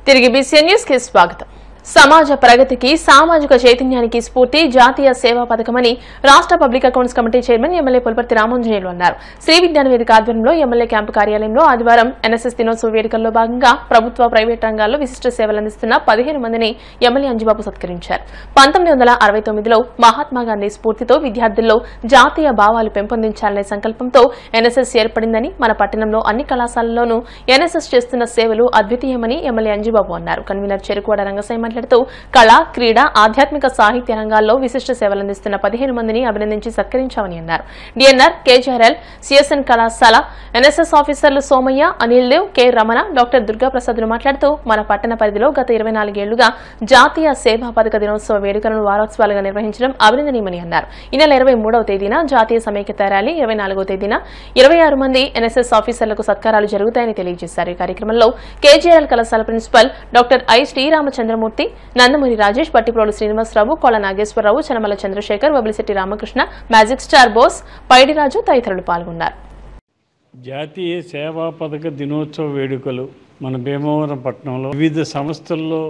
తిరిగి BC news కి స్వాగతం. సమాజ ప్రగతికి సామాజిక చైతన్యానికి స్ఫూర్తి జాతీయ సేవా పథకమని రాష్ట్ర public accounts committee chairman MLA Pulaparthi Ramanjaneyulu అన్నారు. శ్రీ విజ్ఞాన వేదిక ఆధ్వర్యంలో ఎమ్మెల్యే క్యాంపు కార్యాలయంలో ఆదివారం ఎన్ఎస్ఎస్ దినోత్సవ వేడుకల్లో భాగంగా ప్రభుత్వ ప్రైవేట్ రంగాల్లో విశిష్ట సేవలందిస్తున్న 15 మందిని ఎమ్మెల్యే అంజిబాబు సత్కరించారు. 1969లో మహాత్మాగాంధీ స్ఫూర్తితో విద్యార్థుల్లో జాతీయ భావాలు పెంపొందించాలనే సంకల్పంతో ఎన్ఎస్ఎస్ ఏర్పడిందని, మన పట్టణంలో అన్ని కళాశాలల్లోనూ ఎన్ఎస్ఎస్ చేస్తున్న సేవలు అద్వితీయమని ఎమ్మెల్యే అంజిబాబు అన్నారు. కన్వీనర్ చెరుకువాడ రంగసాయి కళ, క్రీడ, ఆధ్యాత్మిక సాహిత్య రంగాల్లో విశిష్ట సేవలందిస్తున్న 15 మందిని అభినందించి సత్కరించామని అన్నారు. డిఎన్ఆర్, కేజీఆర్ఎల్, సిఎస్ఎన్ కళాశాల ఎన్ఎస్ఎస్ ఆఫీసర్లు సోమయ్య, అనిల్ దేవ్, కె రమణ, డాక్టర్ దుర్గాప్రసాద్లు మాట్లాడుతూ మన పట్టణ పరిధిలో గత 24 ఏళ్లుగా జాతీయ సేవా పథక దినోత్సవ వేడుకలను వారోత్సవాలుగా నిర్వహించడం అభినందనీయమని అన్నారు. ఈ నెల 23వ తేదీన జాతీయ సమైక్యత ర్యాలీ, 24వ తేదీన 26 మంది ఎన్ఎస్ఎస్ ఆఫీసర్లకు సత్కారాలు జరుగుతాయని తెలియజేశారు. ఈ కార్యక్రమంలో కేజీఆర్ఎల్ కళాశాల principal doctor I Sriramachandramurthy, Nandamuri Rajesh, Pattiprolu Srinivasarao, Kola Nageswararao, Chanamala Chandrasekhar, Vabilisetti Ramakrishna, magic star Bose, Paidiraju తదితరులు పాల్గొన్నారు. జాతీయ సేవా పథక దినోత్సవ వేడుకలు మన భీమవరం పట్టణంలో వివిధ సంస్థల్లో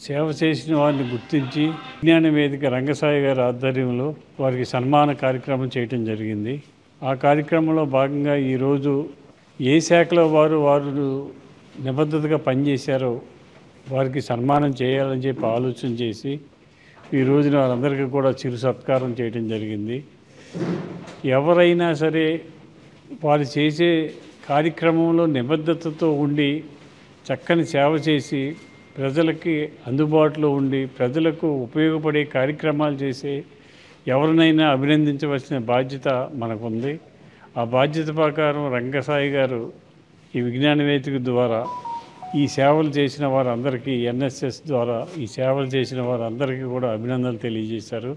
సేవ చేసిన వారిని గుర్తించి విజ్ఞాన వేదిక రంగసాయి గారి ఆధ్వర్యంలో వారికి సన్మాన కార్యక్రమం చేయటం జరిగింది. ఆ కార్యక్రమంలో భాగంగా ఈరోజు ఏ శాఖలో వారు నిబద్ధతగా పనిచేశారో వారికి సన్మానం చేయాలని చెప్పి ఆలోచన చేసి ఈ రోజున వారందరికీ కూడా చిరు సత్కారం చేయడం జరిగింది. ఎవరైనా సరే వారు చేసే కార్యక్రమంలో నిబద్ధతతో ఉండి చక్కని సేవ చేసి ప్రజలకి అందుబాటులో ఉండి ప్రజలకు ఉపయోగపడే కార్యక్రమాలు చేసే ఎవరినైనా అభినందించవలసిన బాధ్యత మనకుంది. ఆ బాధ్యత ప్రకారం రంగసాయి గారు ఈ విజ్ఞాన వేదిక ద్వారా ఈ సేవలు చేసిన వారందరికీ ఎన్ఎస్ఎస్ ద్వారా ఈ సేవలు చేసిన వారందరికీ కూడా అభినందనలు తెలియజేశారు.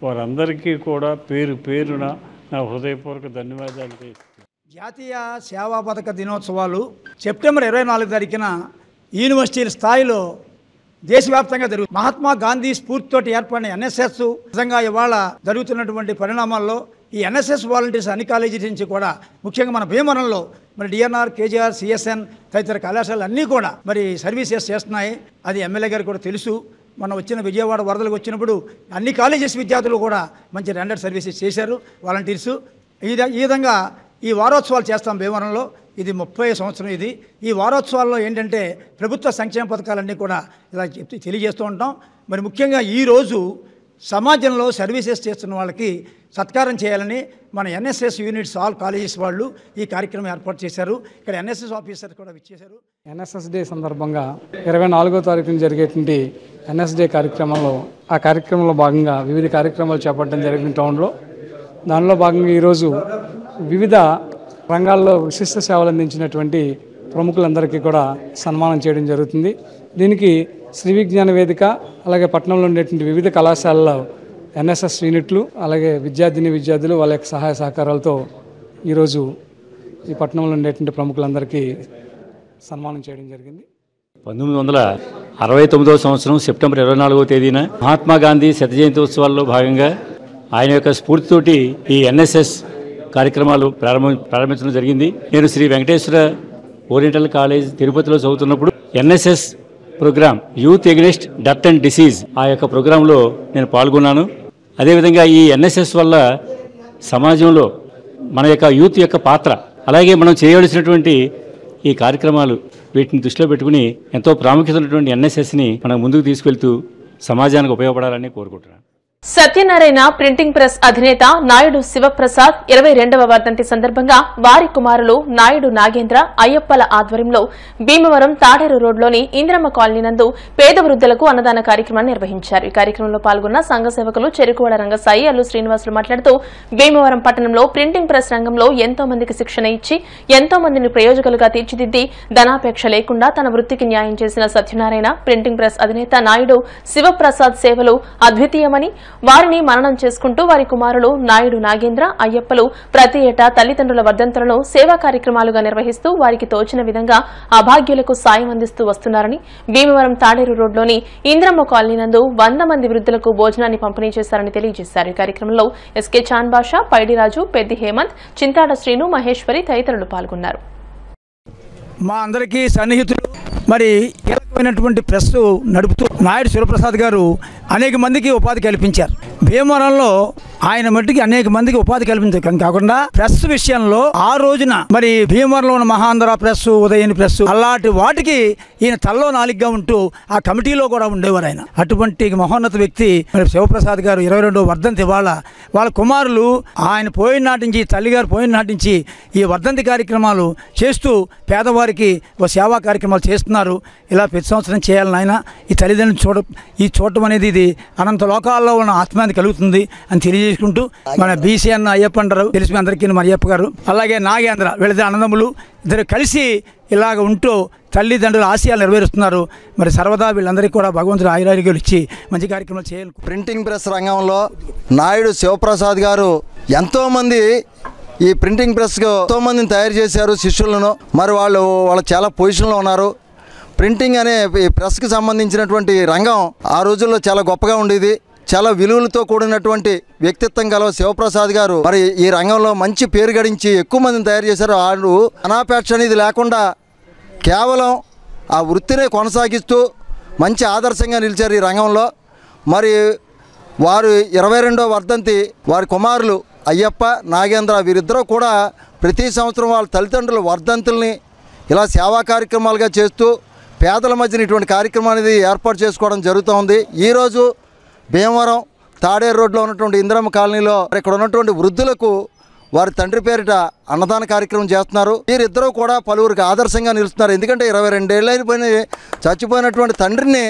వారందరికీ కూడా పేరు పేరున నా హృదయపూర్వక ధన్యవాదాలు తెలియజేస్తాను. జాతీయ సేవా పథక దినోత్సవాలు సెప్టెంబర్ 24 తారీఖున యూనివర్సిటీల స్థాయిలో దేశవ్యాప్తంగా జరుగుతుంది. మహాత్మా గాంధీ స్ఫూర్తితోటి ఏర్పడిన ఎన్ఎస్ఎస్ నిజంగా ఇవాళ జరుగుతున్నటువంటి పరిణామాల్లో ఈ ఎన్ఎస్ఎస్ వాలంటీర్స్ అన్ని కాలేజీల నుంచి కూడా ముఖ్యంగా మన భీమవరంలో మరి డిఎన్ఆర్, కేజీఆర్, సిఎస్ఎన్ తదితర కళాశాలలు అన్నీ కూడా మరి సర్వీసెస్ చేస్తున్నాయి. అది ఎమ్మెల్యే గారికి కూడా తెలుసు. మనం వచ్చిన విజయవాడ వరదలకు వచ్చినప్పుడు అన్ని కాలేజెస్ విద్యార్థులు కూడా మంచి రెండర్ సర్వీసెస్ చేశారు వాలంటీర్స్. ఈ విధంగా ఈ వారోత్సవాలు చేస్తాం భీమవరంలో. ఇది 30వ సంవత్సరం. ఈ వారోత్సవాల్లో ఏంటంటే ప్రభుత్వ సంక్షేమ పథకాలన్నీ కూడా ఇలా తెలియజేస్తూ ఉంటాం. మరి ముఖ్యంగా ఈరోజు సమాజంలో సర్వీసెస్ చేస్తున్న వాళ్ళకి సత్కారం చేయాలని మన ఎన్ఎస్ఎస్ యూనిట్స్ ఆల్ కాలేజెస్ వాళ్ళు ఈ కార్యక్రమం ఏర్పాటు చేశారు. ఇక్కడ ఎన్ఎస్ఎస్ ఆఫీసర్ కూడా విచ్చేశారు. ఎన్ఎస్ఎస్ డే సందర్భంగా 24వ తారీఖున జరిగేటువంటి ఎన్ఎస్ డే ఆ కార్యక్రమంలో భాగంగా వివిధ కార్యక్రమాలు చేపట్టడం జరిగింది టౌన్లో. దానిలో భాగంగా ఈరోజు వివిధ రంగాల్లో విశిష్ట సేవలు అందించినటువంటి ప్రముఖులందరికీ కూడా సన్మానం చేయడం జరుగుతుంది. దీనికి శ్రీ విజ్ఞాన వేదిక అలాగే పట్టణంలో ఉండేటువంటి వివిధ కళాశాలలో ఎన్ఎస్ఎస్ యూనిట్లు అలాగే విద్యార్థులు వాళ్ళ యొక్క సహాయ సహకారాలతో ఈరోజు ఈ పట్టణంలో ఉండేటువంటి ప్రముఖులందరికీ సన్మానం చేయడం జరిగింది. 1969వ సంవత్సరం సెప్టెంబర్ 24వ తేదీన మహాత్మా గాంధీ శత జయంతి ఉత్సవాల్లో భాగంగా ఆయన యొక్క స్ఫూర్తితోటి ఈ ఎన్ఎస్ఎస్ కార్యక్రమాలు ప్రారంభించడం జరిగింది. నేను శ్రీ వెంకటేశ్వర ఓరియంటల్ కాలేజ్ తిరుపతిలో చదువుతున్నప్పుడు NSS programme youth against dirt and disease ఆ యొక్క ప్రోగ్రాంలో నేను పాల్గొన్నాను. అదేవిధంగా ఈ ఎన్ఎస్ఎస్ వల్ల సమాజంలో మన యొక్క యూత్ యొక్క పాత్ర అలాగే మనం చేయవలసినటువంటి ఈ కార్యక్రమాలు వీటిని దృష్టిలో పెట్టుకుని ఎంతో ప్రాముఖ్యత ఉన్నటువంటి ఎన్ఎస్ఎస్ని మనం ముందుకు తీసుకెళ్తూ సమాజానికి ఉపయోగపడాలని కోరుకుంటున్నాను. సత్యనారాయణ ప్రింటింగ్ ప్రెస్ అధినేత నాయుడు శివప్రసాద్ 22వ వర్ధంతి సందర్భంగా వారి కుమారులు నాయుడు నాగేంద్ర, అయ్యప్పల ఆధ్వర్యంలో భీమవరం తాడేరు రోడ్లోని ఇంద్రమ్మ కాలనీ నందు పేద వృద్ధులకు అన్నదాన కార్యక్రమాన్ని నిర్వహించారు. ఈ కార్యక్రమంలో పాల్గొన్న సంఘ సేవకులు చెరుకువాడ రంగసాయి, అల్లు శ్రీనివాసులు మాట్లాడుతూ భీమవరం పట్టణంలో ప్రింటింగ్ ప్రెస్ రంగంలో ఎంతో మందికి శిక్షణ ఇచ్చి ఎంతో మందిని ప్రయోజకులుగా తీర్చిదిద్ది ధనాపేక్ష లేకుండా తన వృత్తికి న్యాయం చేసిన సత్యనారాయణ ప్రింటింగ్ ప్రెస్ అధినేత నాయుడు శివప్రసాద్ సేవలు అద్వితీయమని, వారిని మననం చేసుకుంటూ వారి కుమారులు నాయుడు నాగేంద్ర, అయ్యప్పలు ప్రతి ఏటా తల్లిదండ్రుల వర్ధంతులను సేవా కార్యక్రమాలుగా నిర్వహిస్తూ వారికి తోచిన విధంగా అభాగ్యులకు సాయం అందిస్తూ వస్తున్నారని, భీమవరం తాడేరు రోడ్లోని ఇంద్రమ్మ కాలనీ నందు 100 మంది వృద్ధులకు భోజనాన్ని పంపిణీ చేశారని తెలియజేశారు. ఈ కార్యక్రమంలో ఎస్కే చాన్ బాషా, పైడిరాజు, పెద్ది హేమంత్, చింతాడ శ్రీను, మహేశ్వరి తదితరులు పాల్గొన్నారు. మా అందరికీ సన్నిహితులు మరి అయినటువంటి ప్రెస్ నడుపుతూ నాయుడు శివప్రసాద్ గారు అనేక మందికి ఉపాధి కల్పించారు. భీమవరంలో ఆయన మట్టికి అనేక మందికి ఉపాధి కల్పించడం కాకుండా ప్రెస్ విషయంలో ఆ రోజున మరి భీమవరంలో ఉన్న మహాంధ్ర ప్రెస్, ఉదయని ప్రెస్ అలాంటి వాటికి ఈయన తల్లో నాలుగుగా ఉంటూ ఆ కమిటీలో కూడా ఉండేవారు. ఆయన అటువంటి మహోన్నత వ్యక్తి మరి శివప్రసాద్ గారు 22వ వర్ధంతి వాళ్ళ కుమారులు ఆయన పోయిన నాటి నుంచి, తల్లిగారు పోయిన నాటి నుంచి ఈ వర్ధంతి కార్యక్రమాలు చేస్తూ పేదవారికి సేవా కార్యక్రమాలు చేస్తున్నారు. ఇలా ప్రతి సంవత్సరం చేయాలని ఆయన ఈ తల్లిదండ్రులు చూడటం అనేది ఇది అనంత లోకాల్లో ఉన్న ఆత్మాన్ని కలుగుతుంది అని తెలియజేసుకుంటూ మన బీసీ అన్న అయ్యప్ప అంటారు, తెలిసి అందరికీ మన అయ్యప్ప గారు, అలాగే నాగేంద్ర వీళ్ళిద్దరు అన్నదమ్ములు ఇద్దరు కలిసి ఇలాగ ఉంటూ తల్లిదండ్రుల ఆశయాలు నెరవేరుస్తున్నారు. మరి సర్వదా వీళ్ళందరికీ కూడా భగవంతుడు ఆయురారోగ్యాలు ఇచ్చి మంచి కార్యక్రమాలు చేయాలి. ప్రింటింగ్ ప్రెస్ రంగంలో నాయుడు శివప్రసాద్ గారు ఎంతోమంది ఈ ప్రింటింగ్ ప్రెస్కు ఎంతోమందిని తయారు చేశారు శిష్యులను. మరి వాళ్ళు చాలా పొజిషన్లో ఉన్నారు. ప్రింటింగ్ అనే ఈ ప్రెస్కి సంబంధించినటువంటి రంగం ఆ రోజుల్లో చాలా గొప్పగా ఉండేది. చాలా విలువలతో కూడినటువంటి వ్యక్తిత్వం గల శివప్రసాద్ గారు మరి ఈ రంగంలో మంచి పేరు గడించి ఎక్కువ మందిని తయారు చేశారు. వాళ్ళు అనాపేక్ష అనేది లేకుండా కేవలం ఆ వృత్తినే కొనసాగిస్తూ మంచి ఆదర్శంగా నిలిచారు ఈ రంగంలో. మరి వారు 22వ వర్ధంతి వారి కుమారులు అయ్యప్ప, నాగేంద్ర వీరిద్దరూ కూడా ప్రతి సంవత్సరం వాళ్ళ తల్లిదండ్రుల వర్ధంతుల్ని ఇలా సేవా కార్యక్రమాలుగా చేస్తూ పేదల మధ్యన ఇటువంటి కార్యక్రమం అనేది ఏర్పాటు చేసుకోవడం జరుగుతోంది. ఈరోజు భీమవరం తాడేరు రోడ్లో ఉన్నటువంటి ఇందిరమ్మ కాలనీలో ఇక్కడ ఉన్నటువంటి వృద్ధులకు వారి తండ్రి పేరిట అన్నదాన కార్యక్రమం చేస్తున్నారు. వీరిద్దరూ కూడా పలువురికి ఆదర్శంగా నిలుస్తున్నారు. ఎందుకంటే 22 ఏళ్ళైపోయిన చచ్చిపోయినటువంటి తండ్రిని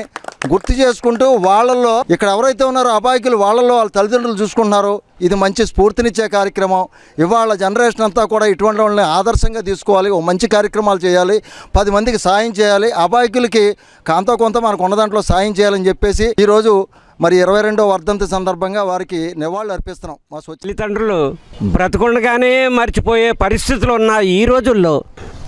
గుర్తు చేసుకుంటూ వాళ్ళల్లో ఇక్కడ ఎవరైతే ఉన్నారో అబాయకులు వాళ్ళల్లో వాళ్ళ తల్లిదండ్రులు చూసుకుంటున్నారు. ఇది మంచి స్ఫూర్తినిచ్చే కార్యక్రమం. ఇవాళ జనరేషన్ అంతా కూడా ఇటువంటి వాళ్ళని ఆదర్శంగా తీసుకోవాలి, మంచి కార్యక్రమాలు చేయాలి, 10 మందికి సాయం చేయాలి, అబాయకులకి కాంతో కొంత మనకు ఉన్న దాంట్లో సాయం చేయాలని చెప్పేసి ఈరోజు మరి 22వ వర్ధంతి సందర్భంగా వారికి నివాళులు అర్పిస్తున్నాం. మా తల్లిదండ్రులు బ్రతకుండగానే మర్చిపోయే పరిస్థితులు ఉన్న ఈ రోజుల్లో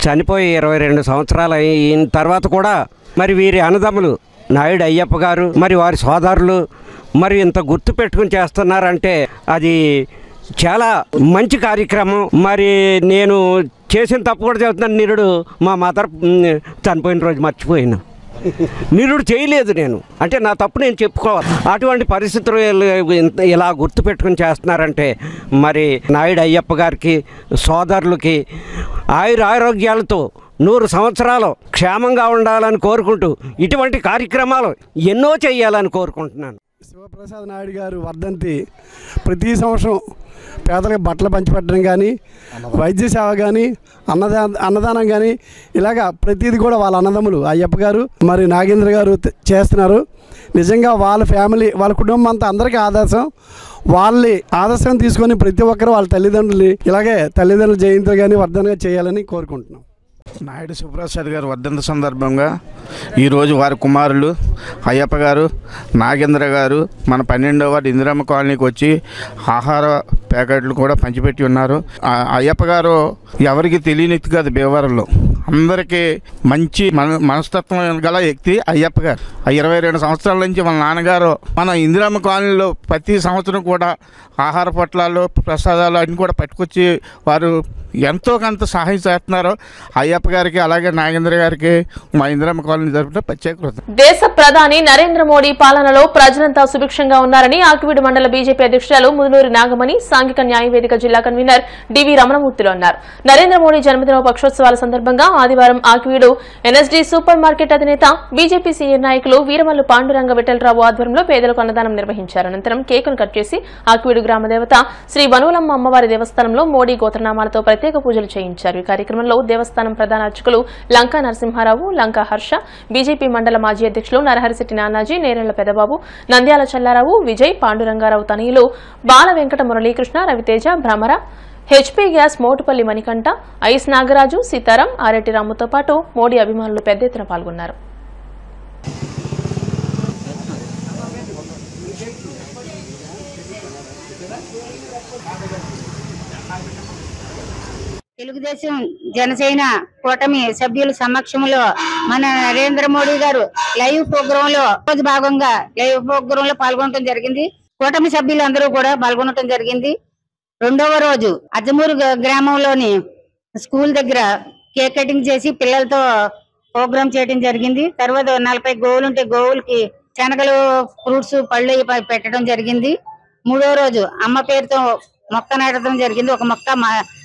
చనిపోయి 22 సంవత్సరాలు అయిన తర్వాత కూడా మరి వీరి అన్నదమ్ములు నాయుడు అయ్యప్ప గారు మరి వారి సోదరులు మరి ఇంత గుర్తు పెట్టుకుని చేస్తున్నారంటే అది చాలా మంచి కార్యక్రమం. మరి నేను చేసిన తప్పు కూడా చెబుతున్నాను. నిరుడు మా మదర్ చనిపోయిన రోజు మర్చిపోయినా, నిరుడు చేయలేదు నేను అంటే నా తప్పు నేను చెప్పుకోవాలి. అటువంటి పరిస్థితులు ఇలా గుర్తు పెట్టుకుని చేస్తున్నారంటే మరి నాయుడు అయ్యప్ప గారికి సోదరులకి ఆరోగ్యాలతో 100 సంవత్సరాలు క్షేమంగా ఉండాలని కోరుకుంటూ ఇటువంటి కార్యక్రమాలు ఎన్నో చేయాలని కోరుకుంటున్నాను. శివప్రసాద్ నాయుడు గారు వర్ధంతి ప్రతి సంవత్సరం పేదలకు బట్టలు పంచిపెట్టడం కానీ, వైద్య సేవ కానీ, అన్నదానం కానీ ఇలాగా ప్రతిదీ కూడా వాళ్ళ అన్నదమ్ములు అయ్యప్ప గారు మరి నాగేంద్ర గారు చేస్తున్నారు. నిజంగా వాళ్ళ ఫ్యామిలీ వాళ్ళ కుటుంబం అంతా అందరికీ ఆదర్శం. వాళ్ళ ఆదర్శం తీసుకొని ప్రతి ఒక్కరు వాళ్ళ తల్లిదండ్రులు ఇలాగే తల్లిదండ్రుల జయంతి కానీ వర్ధనగా చేయాలని కోరుకుంటున్నాం. నాయుడు శివప్రసాద్ గారు వర్ధంతి సందర్భంగా ఈరోజు వారి కుమారులు అయ్యప్ప గారు, నాగేంద్ర గారు మన 12వ వార్డు ఇందిరమ్మ కాలనీకి వచ్చి ఆహార ప్యాకెట్లు కూడా పంచిపెట్టి ఉన్నారు. అయ్యప్ప గారు ఎవరికి తెలియని వ్యక్తి కాదు, భీమవరంలో అందరికీ మంచి మనస్తత్వం గల వ్యక్తి అయ్యప్ప గారు. 22 సంవత్సరాల నుంచి మన నాన్నగారు మన ఇందిరమ్మ కాలనీలో ప్రతి సంవత్సరం కూడా ఆహార పొట్లాలు, ప్రసాదాలు అన్నీ కూడా పట్టుకొచ్చి వారు ఎంతో కొంత సహాయం చేస్తున్నారు. అయ్యప్ప గారికి అలాగే నాగేంద్ర గారికి మా ఇందిరమ్మ కాలనీ తరపున ప్రత్యేక కృతజ్ఞతలు. దేశ ప్రధాని నరేంద్ర మోడీ పాలనలో ప్రజలంతా సుభిక్షంగా ఉన్నారని ఆకివీడు మండల బీజేపీ అధ్యక్షురాలు ముదునూరి నాగమణి, సాంఘిక న్యాయవేదిక జిల్లా కన్వీనర్ డివి రమణమూర్తిలు అన్నారు. నరేంద్ర మోడీ జన్మదిన పక్షోత్సవాల సందర్భంగా ఆదివారం ఆకివీడు ఎన్ఎస్డీ సూపర్ మార్కెట్ అధినేత బీజేపీ సీనియర్ నాయకులు వీరమల్లు పాండురంగ విఠలరావు ఆధ్వర్యంలో పేదలకు అన్నదానం నిర్వహించారు. అనంతరం కేకును కట్ చేసి ఆకివీడు గ్రామ దేవత శ్రీ వనులమ్మ అమ్మవారి దేవస్థానంలో మోడీ గోత్రనామాలతో ప్రత్యేక పూజలు చేయించారు. ఈ కార్యక్రమంలో దేవస్థానం ప్రధాన అర్చకులు లంకా నరసింహారావు, లంకా హర్ష, బీజేపీ మండల మాజీ అధ్యక్షులు నరహరిశెట్టి నానాజీ, నేరెళ్ల పెదబాబు, నంద్యాల చల్లారావు, విజయ్, పాండురంగారావు తనయులు Bala Venkata Muralikrishna, Raviteja, Bhramara, HP gas Motupalli Manikanta, ice Nagaraju, Sitaram, ఆరెడ్డి రాముతో పాటు మోడీ అభిమానులు పెద్ద ఎత్తున పాల్గొన్నారు. తెలుగుదేశం జనసేన కూటమి సభ్యుల సమక్షంలో మన నరేంద్ర మోడీ గారు లైవ్ ప్రోగ్రామ్ లో భాగంగా పాల్గొనడం జరిగింది. కూటమి సభ్యులు అందరూ కూడా పాల్గొనడం జరిగింది. 2వ రోజు అజ్జమూరు గ్రామంలోని స్కూల్ దగ్గర కేక్ కటింగ్ చేసి పిల్లలతో ప్రోగ్రామ్ చేయడం జరిగింది. తర్వాత 40 గోవులు ఉంటే గోవులకి శనగలు, ఫ్రూట్స్, పళ్ళు పెట్టడం జరిగింది. 3వ రోజు అమ్మ పేరుతో మొక్క నాటడం జరిగింది. ఒక మొక్క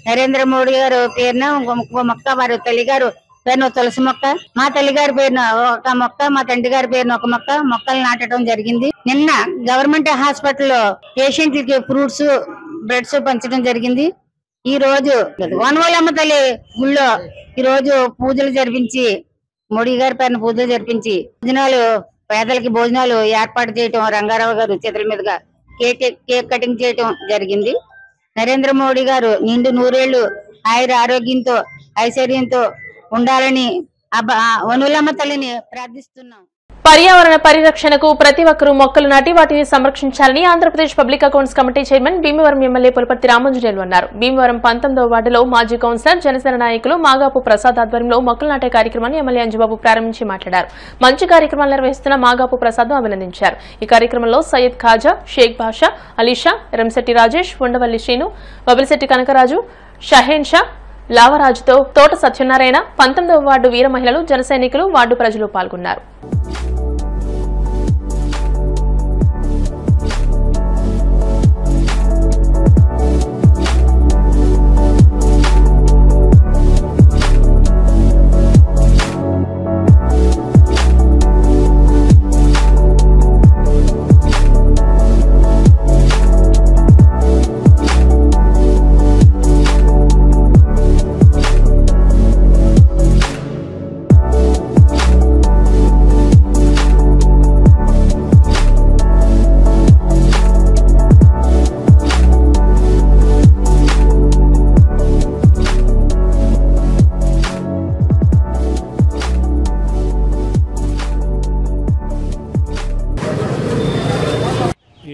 నరేంద్ర మోడీ గారు పేరున, ఇంకో మొక్క వారి తల్లి గారు పేరున తులసి మొక్క, మా తల్లి గారి పేరున ఒక మొక్క, మా తండ్రి గారి పేరున ఒక మొక్కలు నాటడం జరిగింది. నిన్న గవర్నమెంట్ హాస్పిటల్లో పేషెంట్లకి ఫ్రూట్స్, బ్రెడ్స్ పంచడం జరిగింది. ఈ రోజు వనవలమ్మ తల్లి గుళ్ళో ఈ రోజు పూజలు జరిపించి, మోడీ గారి పేరున పూజలు జరిపించి భోజనాలు, పేదలకి భోజనాలు ఏర్పాటు చేయటం, రంగారావు గారు చేతుల మీదుగా కేక్ కటింగ్ చేయటం జరిగింది. నరేంద్ర మోడీ గారు నిండు 100 ఏళ్లు ఆయుర ఆరోగ్యంతో ఐశ్వర్యంతో ఉండాలని వనులమ్మ తల్లిని ప్రార్థిస్తున్నాం. పర్యావరణ పరిరక్షణకు ప్రతి ఒక్కరూ మొక్కలు నాటి వాటిని సంరక్షించాలని Andhra Pradesh public accounts committee chairman Bhimavaram MLA Pulaparthi Ramanjaneyulu అన్నారు. భీమవరం 19వ వార్డులో మాజీ కౌన్సిలర్, జనసేన నాయకులు మాగాపు ప్రసాద్ ఆధ్వర్యంలో మొక్కలు నాటే కార్యక్రమాన్ని ఎమ్మెల్యే అంజుబాబు ప్రారంభించి మాట్లాడారు. మంచి కార్యక్రమాలు నిర్వహిస్తున్న మాగాపు ప్రసాద్ అభినందించారు. ఈ కార్యక్రమంలో సయ్యద్ ఖాజా, షేక్ బాషా, అలీషా, రంశెట్టి రాజేష్, ఉండవల్లి శ్రీను, బబిలిశెట్టి కనకరాజు, షహేన్ షా, లావరాజుతో తోట సత్యనారాయణ, 19వ వార్డు వీర మహిళలు, జన సైనికులు, వార్డు ప్రజలు పాల్గొన్నారు.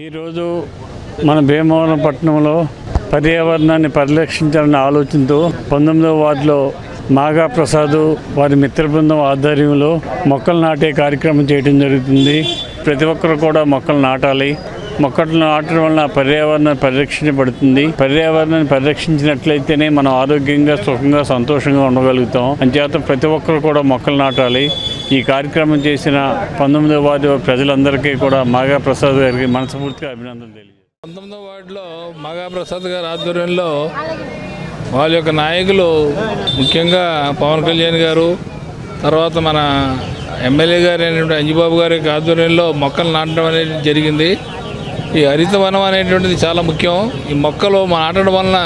ఈరోజు మన భీమవరం పట్టణంలో పర్యావరణాన్ని పరిరక్షించాలనే ఆలోచనతో 19వ వార్డులో మాగా ప్రసాద్ వారి మిత్ర బృందం ఆధ్వర్యంలో మొక్కలు నాటే కార్యక్రమం చేయడం జరుగుతుంది. ప్రతి ఒక్కరు కూడా మొక్కలు నాటాలి. మొక్కలు నాటడం వలన పర్యావరణం పరిరక్షించబడుతుంది. పర్యావరణాన్ని పరిరక్షించినట్లయితేనే మనం ఆరోగ్యంగా, సుఖంగా, సంతోషంగా ఉండగలుగుతాం. అంచేత ప్రతి ఒక్కరు కూడా మొక్కలు నాటాలి. ఈ కార్యక్రమం చేసిన 19వ వార్డు ప్రజలందరికీ కూడా మాగా ప్రసాద్ గారికి మనస్ఫూర్తిగా అభినందనలు తెలియజేస్తాను. 19వ వార్డులో మాగా ప్రసాద్ గారి ఆధ్వర్యంలో వాళ్ళ యొక్క నాయకులు, ముఖ్యంగా పవన్ కళ్యాణ్ గారు, తర్వాత మన ఎమ్మెల్యే గారు అయినటువంటి అంజిబాబు గారి ఆధ్వర్యంలో మొక్కలు నాటడం అనేది జరిగింది. ఈ హరితవనం అనేటువంటిది చాలా ముఖ్యం. ఈ మొక్కలు నాటడం వలన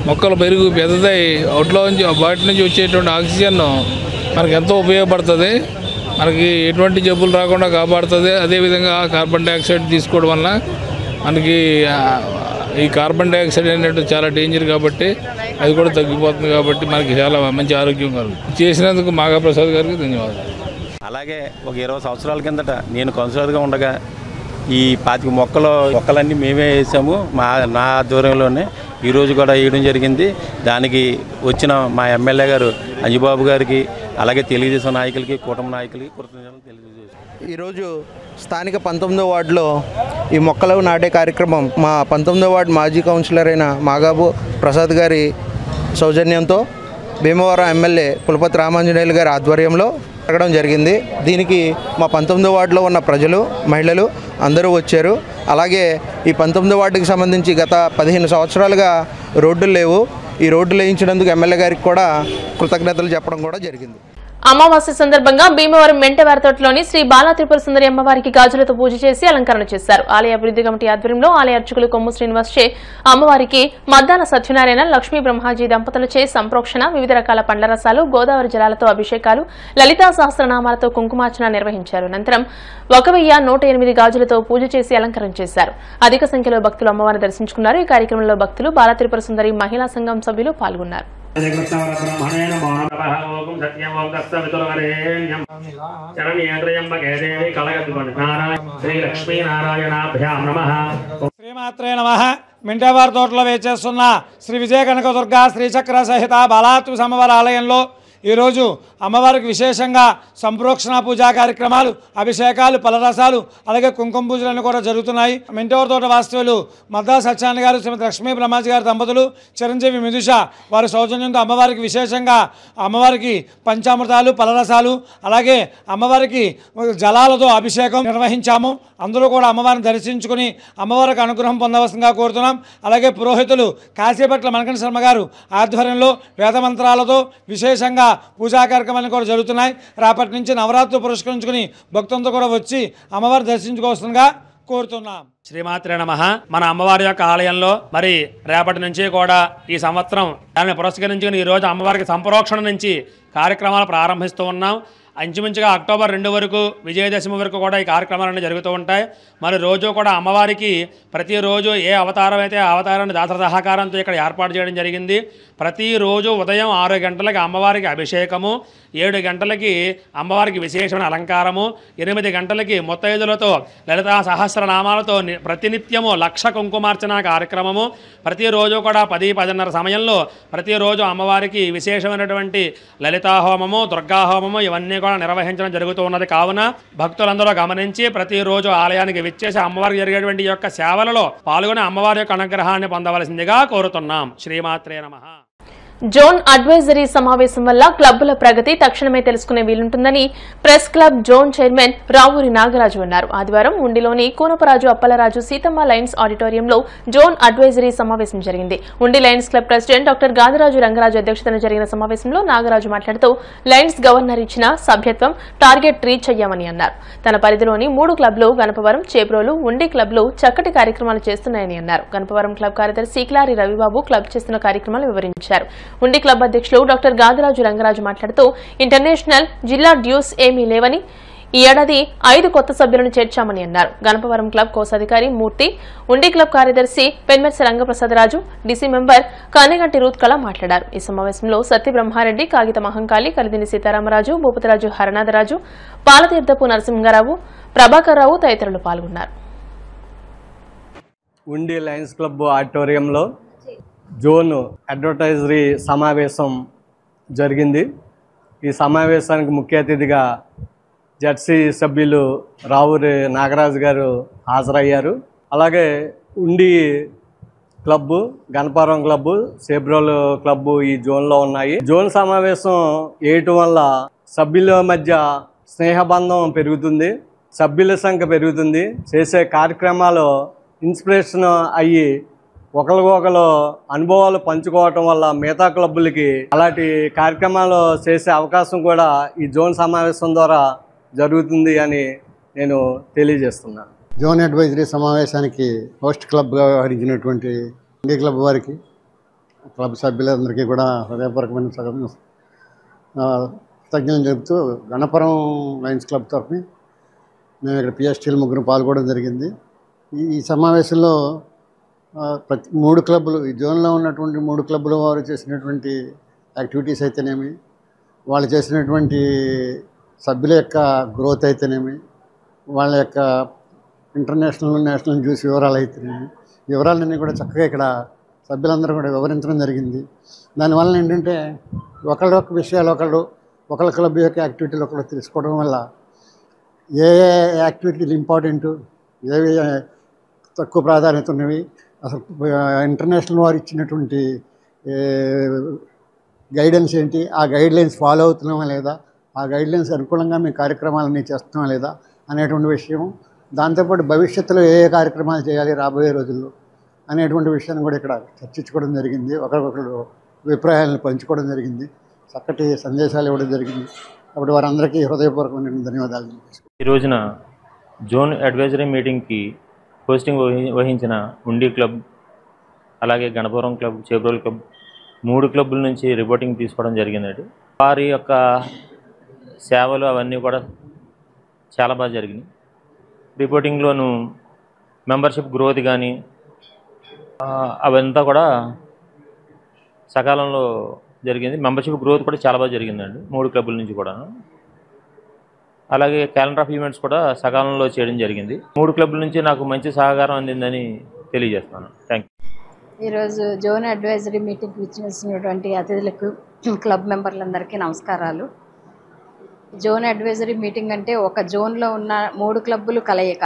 మొక్కలు పెరుగు పెద్దదై వాటి నుంచి వచ్చేటువంటి ఆక్సిజన్ మనకు ఎంతో ఉపయోగపడుతుంది. మనకి ఎటువంటి జబ్బులు రాకుండా కాపాడుతుంది. అదేవిధంగా కార్బన్ డైఆక్సైడ్ తీసుకోవడం వలన మనకి ఈ కార్బన్ డైఆక్సైడ్ అనేటువంటి చాలా డేంజర్ కాబట్టి అది కూడా తగ్గిపోతుంది. కాబట్టి మనకి చాలా మంచి ఆరోగ్యం కలుగుతుంది. చేసినందుకు మాగా ప్రసాద్ గారికి ధన్యవాదాలు. అలాగే ఒక 20 సంవత్సరాల కిందట నేను కౌన్సిలర్గా ఉండగా ఈ 25 మొక్కలన్నీ మేమే వేసాము. నా ఆధ్వర్యంలోనే ఈరోజు కూడా వేయడం జరిగింది. దానికి వచ్చిన మా ఎమ్మెల్యే గారు అంజిబాబు గారికి, అలాగే తెలుగుదేశం నాయకులకి, కూటమి నాయకులకి కృతజ్ఞతలు తెలియజేస్తాను. ఈరోజు స్థానిక 19వ వార్డులో ఈ మొక్కలు నాటే కార్యక్రమం మా 19వ వార్డు మాజీ కౌన్సిలర్ అయిన మాగాబు ప్రసాద్ గారి సౌజన్యంతో భీమవరం ఎమ్మెల్యే పులపర్తి రామాంజనేయులు గారి ఆధ్వర్యంలో జరగడం జరిగింది. దీనికి మా 19వ వార్డులో ఉన్న ప్రజలు, మహిళలు అందరూ వచ్చారు. అలాగే ఈ 19వ వార్డుకి సంబంధించి గత 15 సంవత్సరాలుగా రోడ్లు లేవు. ఈ రోడ్లు వేయించినందుకు ఎమ్మెల్యే గారికి కూడా కృతజ్ఞతలు చెప్పడం కూడా జరిగింది. అమావాస్య సందర్భంగా భీమవరం మెంటవారితోటలోని శ్రీ బాలా త్రిపుర సుందరి అమ్మవారికి గాజులతో పూజ చేసి అలంకరణ చేశారు. ఆలయ అభివృద్ధి కమిటీ ఆధ్వర్యంలో ఆలయ అర్చకులు కొమ్ము శ్రీనివాస్ చే అమ్మవారికి మద్దాల సత్యనారాయణ, లక్ష్మీ బ్రహ్మాజీ దంపతులచే సంప్రోక్షణ, వివిధ రకాల పండ్ల రసాలు, గోదావరి జలాలతో అభిషేకాలు, లలితా సహస్రనామాలతో కుంకుమార్చన నిర్వహించారు. అనంతరం 1108 గాజులతో పూజ చేసి అలంకరణ చేశారు. అధిక సంఖ్యలో భక్తులు అమ్మవారిని దర్శించుకున్నారు. ఈ కార్యక్రమంలో భక్తులు, బాలా త్రిపుర సుందరి మహిళా సంఘం సభ్యులు పాల్గొన్నారు. శ్రీమాత్రే నమః. మింటవారి తోటలో వేచేస్తున్న శ్రీ విజయ కనక దుర్గా శ్రీచక్ర సహిత బాలాత్రి సమవారి ఆలయంలో ఈరోజు అమ్మవారికి విశేషంగా సంప్రోక్షణ పూజా కార్యక్రమాలు, అభిషేకాలు, పలరసాలు, అలాగే కుంకుమ పూజలన్నీ కూడా జరుగుతున్నాయి. మెంటోర్ తోట వాస్తవులు మద్దా సత్యానంద గారు, శ్రీమతి లక్ష్మీ బ్రహ్మాజీ గారి దంపతులు, చిరంజీవి మిదుష వారి సౌజన్యంతో అమ్మవారికి విశేషంగా అమ్మవారికి పంచామృతాలు, పలరసాలు, అలాగే అమ్మవారికి జలాలతో అభిషేకం నిర్వహించాము. అందరూ కూడా అమ్మవారిని దర్శించుకుని అమ్మవారికి అనుగ్రహం పొందవలసిందిగా కోరుతున్నాం. అలాగే పురోహితులు కాశీపట్ల మనకంఠ శర్మ గారు ఆధ్వర్యంలో వేదమంత్రాలతో విశేషంగా పూజా కార్యక్రమాలు కూడా జరుగుతున్నాయి. రేపటి నుంచి నవరాత్రులు పురస్కరించుకుని భక్తులతో కూడా వచ్చి అమ్మవారి దర్శించుకోవాల్సిందిగా కోరుతున్నాం. శ్రీమాత్రే నమః. మన అమ్మవారి యొక్క ఆలయంలో మరి రేపటి నుంచి కూడా ఈ సంవత్సరం దాన్ని పురస్కరించుకుని ఈరోజు అమ్మవారికి సంప్రోక్షణ నుంచి కార్యక్రమాలు ప్రారంభిస్తూ ఉన్నాం. ఇంచుమించుగా అక్టోబర్ 2 వరకు, విజయదశమి వరకు కూడా ఈ కార్యక్రమాలన్నీ జరుగుతూ ఉంటాయి. మరి రోజు కూడా అమ్మవారికి ప్రతిరోజు ఏ అవతారం అయితే ఆ అవతారాన్ని దాతర సహకారంతో ఇక్కడ ఏర్పాటు చేయడం జరిగింది. ప్రతిరోజు ఉదయం 6 గంటలకి అమ్మవారికి అభిషేకము, 7 గంటలకి అమ్మవారికి విశేషమైన అలంకారము, 8 గంటలకి ముత్తైదులతో లలితా సహస్రనామాలతో ప్రతినిత్యము 1,00,000 కుంకుమార్చన కార్యక్రమము, ప్రతిరోజు కూడా 10-10:30 సమయంలో ప్రతిరోజు అమ్మవారికి విశేషమైనటువంటి లలితాహోమము, దుర్గాహోమము ఇవన్నీ కూడా నిర్వహించడం జరుగుతూ ఉన్నది. కావున భక్తులందరూ గమనించి ప్రతిరోజు ఆలయానికి విచ్చేసి అమ్మవారికి జరిగేటువంటి యొక్క సేవలలో పాల్గొని అమ్మవారి యొక్క అనుగ్రహాన్ని పొందవలసిందిగా కోరుతున్నాం. శ్రీమాత్రే నమః. జోన్ అడ్వైజరీ సమావేశం వల్ల క్లబ్బుల ప్రగతి తక్షణమే తెలుసుకునే వీలుంటుందని press club zone chairman Ravuri Nagaraju అన్నారు. ఆదివారం ఉండిలోని కూనపరాజు అప్పలరాజు సీతమ్మ లయన్స్ ఆడిటోరియంలో జోన్ అడ్వైజరీ సమావేశం జరిగింది. Undi lions club president doctor Gadaraju Rangaraju అధ్యక్షతన జరిగిన సమావేశంలో నాగరాజు మాట్లాడుతూ లయన్స్ గవర్నర్ ఇచ్చిన సభ్యత్వం టార్గెట్ రీచ్ అయ్యామని అన్నారు. తన పరిధిలోని 3 క్లబ్లు గణపవరం, చేబ్రోలు, ఉండి క్లబ్లు చక్కటి కార్యక్రమాలు చేస్తున్నాయని అన్నారు. గణపవరం క్లబ్ కార్యదర్శి క్లారి రవిబాబు క్లబ్ చేస్తున్న కార్యక్రమాలు వివరించారు. ఉండి క్లబ్ అధ్యక్షులు డాక్టర్ గాదరాజు రంగరాజు మాట్లాడుతూ ఇంటర్నేషనల్ జిల్లా డ్యూస్ ఏమీ లేవని, ఈ ఏడాది 5 కొత్త సభ్యులను చేర్చామని అన్నారు. గణపవరం క్లబ్ కోశాధికారి మూర్తి, ఉండి క్లబ్ కార్యదర్శి పెన్మెర్సి రంగప్రసాదరాజు, డీసీ మెంబర్ కానేగంటి రూత్ కళ మాట్లాడారు. ఈ సమావేశంలో సత్య బ్రహ్మారెడ్డి, కాగిత మహంకాళి, కలిదిని సీతారామరాజు, భూపతిరాజు హరనాథరాజు, పాలతీర్థపు నరసింహారావు, ప్రభాకర్ రావు తదితరులు పాల్గొన్నారు. ఉండి లయన్స్ క్లబ్ ఆడిటోరియంలో జోన్ అడ్వర్టైజరీ సమావేశం జరిగింది. ఈ సమావేశానికి ముఖ్య అతిథిగా జడ్సీ సభ్యులు రావూరి నాగరాజు గారు హాజరయ్యారు. అలాగే ఉండి క్లబ్బు, గణపవరం క్లబ్బు, సేబ్రోలు క్లబ్బు ఈ జోన్లో ఉన్నాయి. జోన్ సమావేశం వేయటం వల్ల సభ్యుల మధ్య స్నేహబంధం పెరుగుతుంది, సభ్యుల సంఖ్య పెరుగుతుంది, చేసే కార్యక్రమాలు ఇన్స్పిరేషన్ అయ్యి ఒకరికొకరు అనుభవాలు పంచుకోవటం వల్ల మిగతా క్లబ్బులకి అలాంటి కార్యక్రమాలు చేసే అవకాశం కూడా ఈ జోన్ సమావేశం ద్వారా జరుగుతుంది అని నేను తెలియజేస్తున్నాను. జోన్ అడ్వైజరీ సమావేశానికి హోస్ట్ క్లబ్గా వ్యవహరించినటువంటి ఉండి క్లబ్ వారికి, క్లబ్ సభ్యులందరికీ కూడా హృదయపూర్వకమైన కృతజ్ఞతలు చెబుతూ గణపవరం లయన్స్ క్లబ్ తరఫున మేము ఇక్కడ పిఎస్టీలు 3 పాల్గొనడం జరిగింది. ఈ సమావేశంలో ప్రతి 3 క్లబ్బులు, ఈ జోన్లో ఉన్నటువంటి 3 క్లబ్బుల వారు చేసినటువంటి యాక్టివిటీస్ అయితేనేమి, వాళ్ళు చేసినటువంటి సభ్యుల యొక్క గ్రోత్ అయితేనేమి, వాళ్ళ యొక్క ఇంటర్నేషనల్, నేషనల్ జ్యూస్ వివరాలు అయితేనేమి, వివరాలన్నీ కూడా చక్కగా ఇక్కడ సభ్యులందరూ కూడా వివరించడం జరిగింది. దానివల్ల ఏంటంటే ఒకళ్ళ యొక్క విషయాలు ఒకళ్ళ క్లబ్ యొక్క యాక్టివిటీలు ఒకళ్ళు తెలుసుకోవడం వల్ల ఏ యాక్టివిటీలు ఇంపార్టెంటు, ఏవి తక్కువ ప్రాధాన్యత ఉన్నవి, అసలు ఇంటర్నేషనల్ వారు ఇచ్చినటువంటి గైడెన్స్ ఏంటి, ఆ గైడ్లైన్స్ ఫాలో అవుతున్నామా లేదా, ఆ గైడ్లైన్స్ అనుకూలంగా మేము కార్యక్రమాలన్నీ చేస్తున్నామా లేదా అనేటువంటి విషయం, దాంతోపాటు భవిష్యత్తులో ఏ కార్యక్రమాలు చేయాలి రాబోయే రోజుల్లో అనేటువంటి విషయాన్ని కూడా ఇక్కడ చర్చించుకోవడం జరిగింది. ఒకరికొకరు అభిప్రాయాలను పంచుకోవడం జరిగింది, చక్కటి సందేశాలు ఇవ్వడం జరిగింది. కాబట్టి వారందరికీ హృదయపూర్వకమైన ధన్యవాదాలు. ఈ రోజున జోన్ అడ్వైజరీ మీటింగ్కి హోస్టింగ్ వహించిన ఉండి క్లబ్, అలాగే గణపవరం క్లబ్, చేబ్రోల్ క్లబ్ 3 క్లబ్బుల నుంచి రిపోర్టింగ్ తీసుకోవడం జరిగిందండి. వారి యొక్క సేవలు అవన్నీ కూడా చాలా బాగా జరిగినాయి. రిపోర్టింగ్లోనూ మెంబర్షిప్ గ్రోత్ కానీ అవంతా కూడా సకాలంలో జరిగింది. మెంబర్షిప్ గ్రోత్ కూడా చాలా బాగా జరిగిందండి 3 క్లబ్బుల నుంచి కూడా. అలాగే క్యాలెండర్ ఆఫ్ ఈవెంట్స్ కూడా సకాలంలో చేయడం జరిగింది. 3 క్లబ్బుల నుంచి నాకు మంచి సహకారం అందిందని తెలియజేస్తున్నాను. Thank you. ఈరోజు జోన్ అడ్వైజరీ మీటింగ్కి ఇచ్చినటువంటి అతిథులకు క్లబ్ మెంబర్లందరికీ నమస్కారాలు. జోన్ అడ్వైజరీ మీటింగ్ అంటే ఒక జోన్లో ఉన్న 3 క్లబ్బులు కలయిక,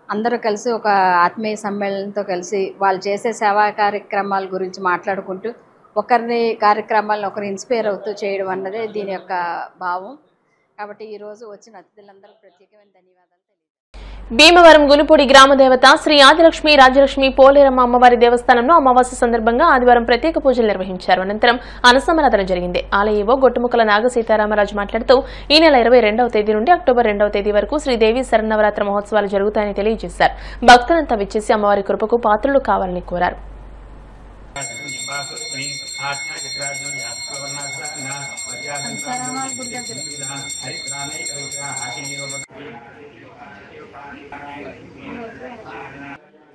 అందరూ కలిసి ఒక ఆత్మీయ సమ్మేళనంతో కలిసి వాళ్ళు చేసే సేవా కార్యక్రమాల గురించి మాట్లాడుకుంటూ ఒకరిని కార్యక్రమాలను ఒకరు ఇన్స్పైర్ అవుతూ చేయడం అన్నదే దీని యొక్క భావం. కాబట్టి ఈరోజు వచ్చిన అతిథులందరూ ప్రత్యేకమైన ధన్యవాదాలు. భీమవరం గునుపూడి గ్రామదేవత శ్రీ ఆదిలక్ష్మి రాజ్యలక్ష్మి పోలేరమ్మ అమ్మవారి దేవస్థానంలో అమావాస్య సందర్భంగా ఆదివారం ప్రత్యేక పూజలు నిర్వహించారు. అనంతరం అన్నసమారాధన జరిగింది. ఆలయవో గొట్టుముక్కల నాగసీతారామరాజు మాట్లాడుతూ ఈ నెల 22వ తేదీ నుండి అక్టోబర్ 2వ తేదీ వరకు శ్రీదేవి శరన్నవరాత్రి మహోత్సవాలు జరుగుతాయని తెలియజేశారు. భక్తులంతా విచ్చేసి అమ్మవారి కృపకు పాత్రులు కావాలని కోరారు.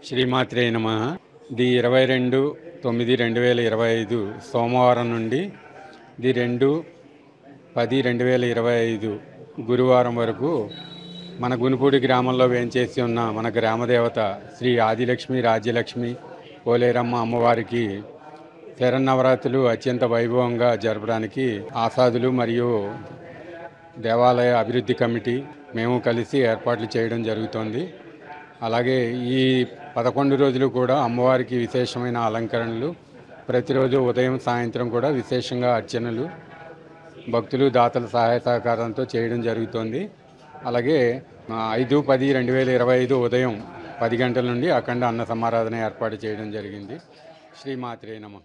శ్రీమాత్రే నమః. ది 22/9/2025 సోమవారం నుండి ది 2/10/2025 గురువారం వరకు మన గునుపూడి గ్రామంలో వేంచేసి ఉన్న మన గ్రామదేవత శ్రీ ఆదిలక్ష్మి రాజ్యలక్ష్మి పోలేరమ్మ అమ్మవారికి శరన్నవరాత్రులు అత్యంత వైభవంగా జరపడానికి ఆసాదులు మరియు దేవాలయ అభివృద్ధి కమిటీ మేము కలిసి ఏర్పాట్లు చేయడం జరుగుతోంది. అలాగే ఈ 11 రోజులు కూడా అమ్మవారికి విశేషమైన అలంకరణలు, ప్రతిరోజు ఉదయం సాయంత్రం కూడా విశేషంగా అర్చనలు భక్తులు దాతల సహాయ సహకారంతో చేయడం జరుగుతోంది. అలాగే 5/10/2025 ఉదయం 10 గంటల నుండి అఖండ అన్న సమారాధన ఏర్పాటు చేయడం జరిగింది. శ్రీమాత్రే నమః.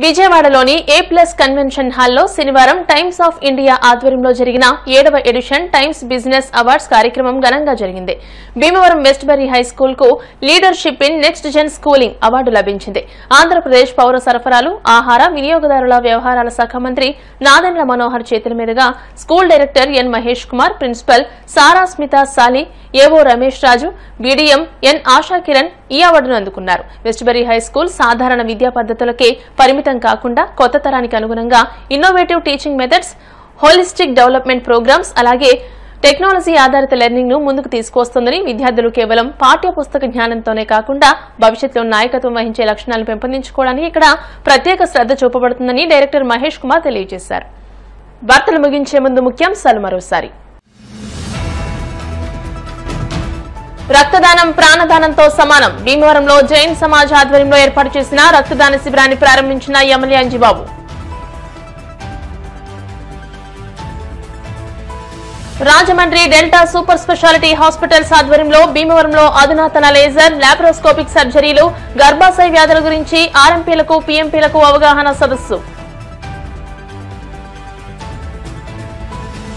విజయవాడలోని A+ కన్వెన్షన్ హాల్లో శనివారం టైమ్స్ ఆఫ్ ఇండియా ఆధ్వర్యంలో జరిగిన 7వ ఎడిషన్ టైమ్స్ బిజినెస్ అవార్డ్స్ కార్యక్రమం ఘనంగా జరిగింది. భీమవరం వెస్ట్బరీ హైస్కూల్ కు leadership in next gen schooling award లభించింది. ఆంధ్రప్రదేశ్ పౌర సరఫరాలు, ఆహార, వినియోగదారుల వ్యవహారాల శాఖ మంత్రి నాదెండ్ల మనోహర్ చేతుల మీదుగా school director N Mahesh Kumar, principal Sara Smitha Sali, AO Ramesh Raju, BDM N Asha Kiran ఈ అవార్డును అందుకున్నారు. వెస్ట్బరీ హైస్కూల్ సాధారణ విద్యా పద్ధతులకే పరిమితం కాకుండా కొత్త తరానికి అనుగుణంగా innovative teaching methods, holistic development programmes, అలాగే టెక్నాలజీ ఆధారిత లెర్నింగ్ ను ముందుకు తీసుకొస్తుందని, విద్యార్థులు కేవలం పాఠ్య పుస్తక జ్ఞానంతోనే కాకుండా భవిష్యత్తులో నాయకత్వం వహించే లక్షణాలను పెంపొందించుకోవడానికి ఇక్కడ ప్రత్యేక శ్రద్ధ చూపబడుతుందని డైరెక్టర్ మహేష్ కుమార్ తెలియజేశారు. వార్తలు ముగించే ముందు ముఖ్యాంశాలు మరోసారి. రక్తదానం ప్రాణదానంతో సమానం. భీమవరంలో జైన్ సమాజ్ ఆధ్వర్యంలో ఏర్పాటు చేసిన రక్తదాన శిబిరాన్ని ప్రారంభించిన MLA Anjibabu. Rajahmundry delta super speciality hospitals ఆధ్వర్యంలో భీమవరంలో అధునాతన లేజర్, లాప్రోస్కోపిక్ సర్జరీలు, గర్భాశయ వ్యాధుల గురించి ఆర్ఎంపీలకు, పీఎంపీలకు అవగాహన సదస్సు.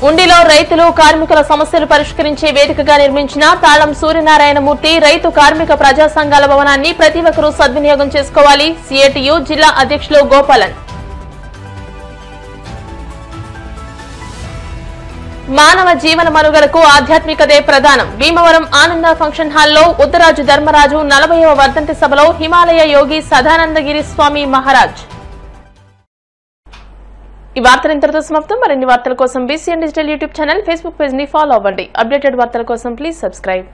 ఉండిలో రైతులు, కార్మికుల సమస్యలు పరిష్కరించే వేదికగా నిర్మించిన తాళం సూర్యనారాయణమూర్తి రైతు కార్మిక ప్రజా సంఘాల భవనాన్ని ప్రతి ఒక్కరూ సద్వినియోగం చేసుకోవాలి. సిఐటియు జిల్లా అధ్యక్షులు గోపాలన్. మానవ జీవన మనుగడకు ఆధ్యాత్మికతే ప్రధానం. భీమవరం ఆనంద ఫంక్షన్ హాల్లో ఉత్తరాజు ధర్మరాజు 40వ వర్ధంతి సభలో హిమాలయ యోగి సదానందగిరి స్వామి మహారాజ్. ఈ వార్తలు ఇంతటితో సమాప్తం. మరిన్ని వార్తల కోసం BCN digital YouTube channel, Facebook page ని ఫాలో అవ్వండి. అప్డేటెడ్ వార్తల కోసం ప్లీజ్ సబ్స్క్రైబ్.